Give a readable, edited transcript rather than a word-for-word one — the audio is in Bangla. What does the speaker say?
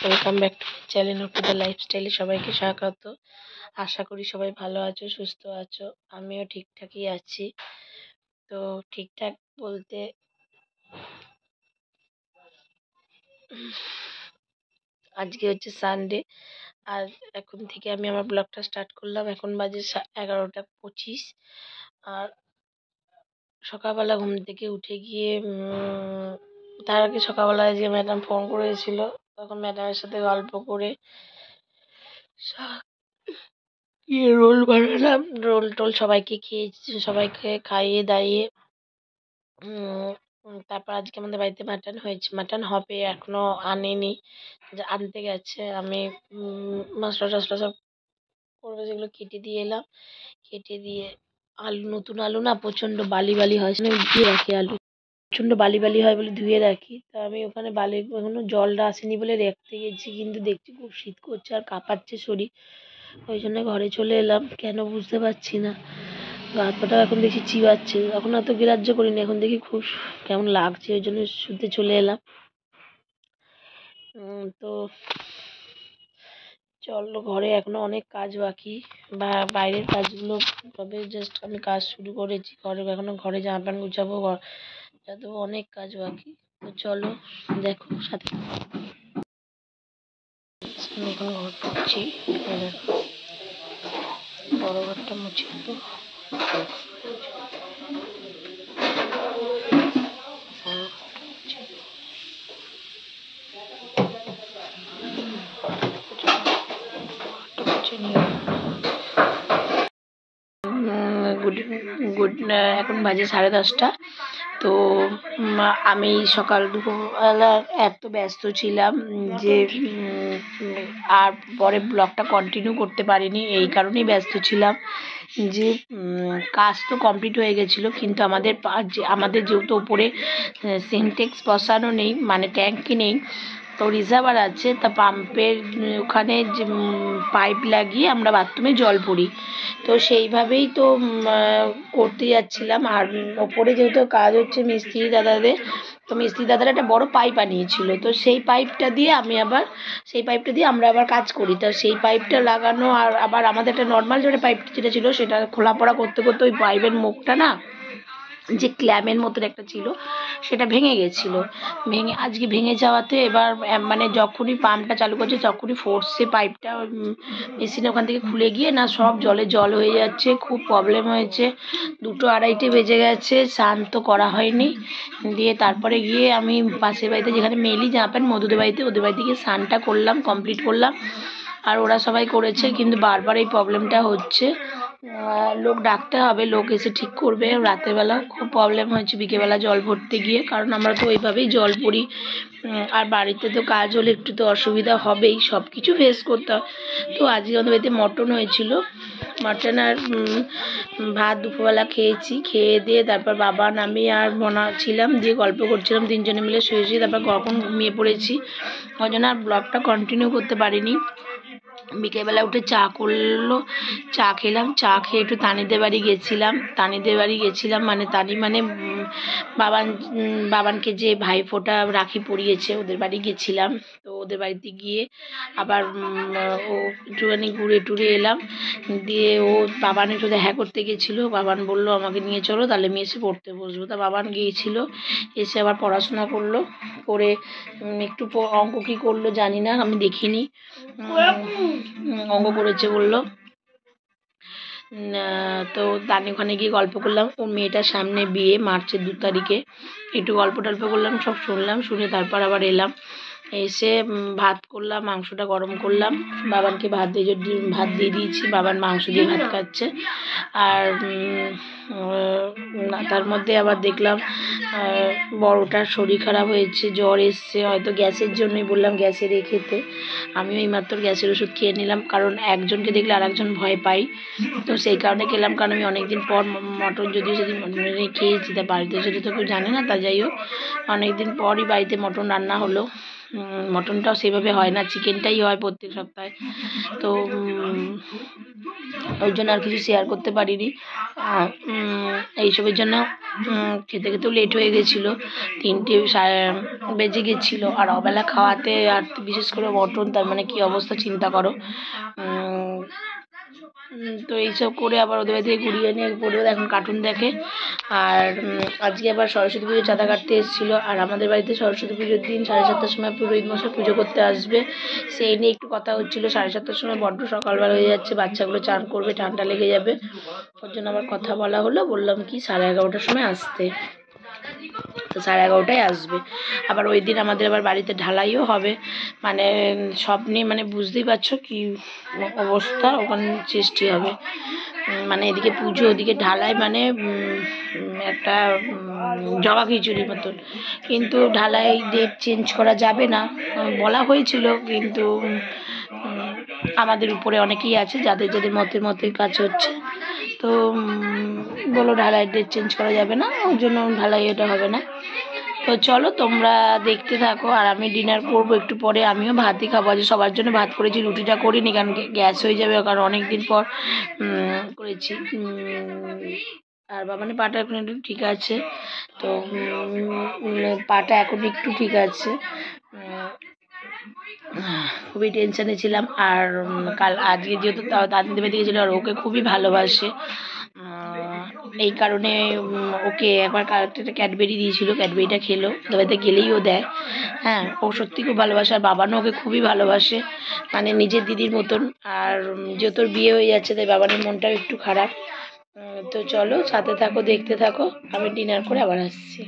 Welcome back to channel Arpita লাইফস্টাইলে সবাইকে স্বাগত। আশা করি সবাই ভালো আছো, সুস্থ আছো। আমিও ঠিকঠাকই আছি। তো ঠিকঠাক বলতে আজকে হচ্ছে সানডে, আর এখন থেকে আমি আমার ব্লগটা স্টার্ট করলাম। এখন বাজে 11:25। আর সকালবেলা ঘুম থেকে উঠে গিয়ে তার আগে সকালবেলায় যে ম্যাডাম ফোন করেছিল, তখন ম্যাডামের সাথে গল্প করে রোল বানালাম। রোল টোল সবাইকে খাইয়ে দাইয়ে তারপর আজকে আমাদের বাড়িতে মাটন হয়েছে। মাটন হবে, এখনো আনেনি, আনতে গেছে। আমি মশলা টশলা সব করবো, যেগুলো কেটে দিয়ে এলাম। কেটে দিয়ে আলু, নতুন আলু না প্রচণ্ড বালি বালি হয়, ধুয়ে রাখি। আলু প্রচণ্ড বালি বালি হয় বলে ধুয়ে রাখি। তা আমি ওখানে বালি, এখনো জলটা আসেনি বলে রাখতে গেছি, কিন্তু দেখছি খুব শীত করছে আর কাঁপাচ্ছে শরীর। ওই জন্য ঘরে চলে এলাম, কেন বুঝতে পারছি না। গা হাত পাটা এখন দেখি চিবাচ্ছে, এখন অত গ্রাহ্য করিনি, এখন দেখি খুব কেমন লাগছে, ওই জন্য শুতে চলে এলাম। তো চলো, ঘরে এখনো অনেক কাজ বাকি, বা বাইরের কাজগুলো তবে জাস্ট আমি কাজ শুরু করেছি। ঘরে জামা প্যান্ট গুছাবো, যাতে অনেক কাজ বাকি। তো চলো দেখো সাথে। আমি এখন ঘর করছি, বড় ঘরটা মুছে দেবো। এখন বাজে 10:30। তো আমি সকাল দুপুরবেলা এত ব্যস্ত ছিলাম যে আর পরে ব্লগটা কন্টিনিউ করতে পারিনি। এই কারণেই ব্যস্ত ছিলাম যে কাজ তো কমপ্লিট হয়ে গেছিলো, কিন্তু আমাদের যেহেতু উপরে সিনটেক্স বসানো নেই, মানে ট্যাঙ্কি নেই, তো রিজার্ভার আছে, তা পাম্পের ওখানে যে পাইপ লাগিয়ে আমরা বাথরুমে জল ভরি। তো সেইভাবেই তো করতে যাচ্ছিলাম। আর ওপরে যেহেতু কাজ হচ্ছে মিস্ত্রি দাদাদের, তো মিস্ত্রি দাদারা একটা বড় পাইপ আনিয়েছিল। তো সেই পাইপটা দিয়ে আমরা আবার কাজ করি। তো সেই পাইপটা লাগানো, আর আবার আমাদের একটা নর্মাল যেটা পাইপ যেটা ছিল, সেটা খোলা পড়া করতে করতে ওই পাইপের মুখটা না, যে ক্ল্যামের মতন একটা ছিল, সেটা ভেঙে গেছিলো। আজকে ভেঙে যাওয়াতে এবার মানে যখনই পাম্পটা চালু করছে, তখনই ফোর্সে পাইপটা মেশিনে ওখান থেকে খুলে গিয়ে না সব জল হয়ে যাচ্ছে। খুব প্রবলেম হয়েছে। 2-2:30 বেজে গেছে, স্নান তো করা হয়নি। দিয়ে তারপরে গিয়ে আমি পাশের বাড়িতে, যেখানে মেলি জামা প্যান্ট, ওদের বাড়িতে গিয়ে স্নানটা করলাম, কমপ্লিট করলাম। আর ওরা সবাই করেছে, কিন্তু বারবার এই প্রবলেমটা হচ্ছে। লোক ডাকতে হবে, লোক এসে ঠিক করবে। রাতের বেলা খুব প্রবলেম হয়েছে বিকেলবেলা জল ভরতে গিয়ে, কারণ আমরা তো ওইভাবেই জল ভরি। আর বাড়িতে তো কাজ হলে একটু তো অসুবিধা হবেই, সব কিছু ফেস করতে হয়। তো আজকে আমাদের বাড়িতে মটন হয়েছিল। মটন আর ভাত দুপুরবেলা খেয়েছি। খেয়ে দিয়ে তারপর বাবান, আমি আর বোনা ছিলাম, দিয়ে গল্প করছিলাম তিনজনে মিলে শুয়েছি। তারপর কখন ঘুমিয়ে পড়েছি, ওই জন্য আর ব্লগটা কন্টিনিউ করতে পারিনি। বিকেলবেলা উঠে চা খেলাম। চা খেয়ে একটু তানিদের বাড়ি গেছিলাম। মানে তানি মানে বাবানকে যে ভাইফোঁটা রাখি পরিয়েছে, ওদের বাড়ি গেছিলাম। তো ওদের বাড়িতে গিয়ে আবার ও একটুখানি ঘুরে টুরে এলাম। দিয়ে ও বাবান একটু দেখা করতে গেছিলো। বাবান বললো আমাকে নিয়ে চলো, তাহলে আমি এসে পড়তে বসবো। তা বাবান গিয়েছিল, এসে আবার পড়াশোনা করলো। করে একটু অঙ্ক কী করলো জানি না, আমি দেখিনি। অঙ্ক করেছে বললো। তো তানি ওখানে গিয়ে গল্প করলাম। ওর মেয়েটার সামনে বিয়ে, মার্চের 2 তারিখে। একটু গল্প টল্প করলাম, সব শুনলাম। শুনে তারপর আবার এলাম। এসে ভাত করলাম, মাংসটা গরম করলাম। বাবানকে ভাত দিয়ে দিয়েছি। বাবান মাংস দিয়ে ভাত খাচ্ছে। আর তার মধ্যে আবার দেখলাম বড়টার শরীর খারাপ হয়েছে, জ্বর এসছে, হয়তো গ্যাসের জন্যই। বললাম গ্যাসের খেতে। আমিও এইমাত্র গ্যাসের ওষুধ খেয়ে নিলাম, কারণ একজনকে দেখলে আর একজন ভয় পাই। তো সেই কারণে খেলাম, কারণ আমি অনেকদিন পর মটন, যদিও সেদিন মটন খেয়েছি, তা বাড়িতে সেটা তো কেউ জানে না। তা যাই হোক, অনেকদিন পরই বাড়িতে মটন রান্না হলো। মটনটাও সেভাবে হয় না, চিকেনটাই হয় প্রত্যেক সপ্তাহে। তো ওই জন্য আর কিছু শেয়ার করতে পারিনি। এইসবের জন্য খেতে খেতেও লেট হয়ে গেছিলো, 3টে বেজে গেছিলো। আর অবেলা খাওয়াতে, আর বিশেষ করে মটন, তার মানে কী অবস্থা চিন্তা করো। তো এইসব করে আবার ওদের বাড়ি থেকে ঘুরিয়ে নিয়ে পড়বে, এখন কার্টুন দেখে। আর আজকে আবার সরস্বতী পুজোর চাঁদা কাটতে এসেছিলো। আর আমাদের বাড়িতে সরস্বতী পুজোর দিন 7:30টার সময় পুরোহিত মশাই পুজো করতে আসবে, সেই নিয়ে একটু কথা হচ্ছিলো। 7:30টার সময় বড্ড সকালবেলা হয়ে যাচ্ছে, বাচ্চাগুলো চান করবে, ঠান্ডা লেগে যাবে, ওর জন্য আবার কথা বলা হলো। বললাম কি 11:30টার সময় আসতে, তো 11:30টায় আসবে। আবার ওই দিন আমাদের আবার বাড়িতে ঢালাইও হবে, মানে সব নিয়ে, মানে বুঝতেই পারছো কি অবস্থা ওখানে সৃষ্টি হবে। মানে এদিকে পুজো, ওদিকে ঢালাই, মানে একটা জগা খিচুড়ির মতন। কিন্তু ঢালাই ডেট চেঞ্জ করা যাবে না বলা হয়েছিল, কিন্তু আমাদের উপরে অনেকেই আছে যাদের যাদের মতের কাজ হচ্ছে, তো বলো ঢালাই ডেট চেঞ্জ করা যাবে না, ওর জন্য ঢালাই এটা হবে না। তো চলো তোমরা দেখতে থাকো, আর আমি ডিনার করবো একটু পরে। আমিও ভাতই খাবো, আজ সবার জন্য ভাত করেছি, রুটিটা করিনি কারণ গ্যাস হয়ে যাবে, কারণ অনেক দিন পর করেছি। আর বাবানের পাটা এখন একটু ঠিক আছে, তো পাটা এখন একটু ঠিক আছে। খুবই টেনশানে ছিলাম। আর আজকে যেহেতু দাদিদের বাড়ি গেছিলো, আর ওকে খুবই ভালোবাসে, এই কারণে ওকে একবার একটা ক্যাডবেরি দিয়েছিল, ক্যাডবেরিটা খেলো, বাড়িতে গেলেই ও দেয়। হ্যাঁ, ও সত্যি খুব ভালোবাসে, আর বাবানও ওকে খুবই ভালোবাসে, মানে নিজের দিদির মতন। আর যেহেতু ওর বিয়ে হয়ে যাচ্ছে, তাই বাবানের মনটাও একটু খারাপ। তো চলো সাথে থাকো, দেখতে থাকো, আমি ডিনার করে আবার আসছি।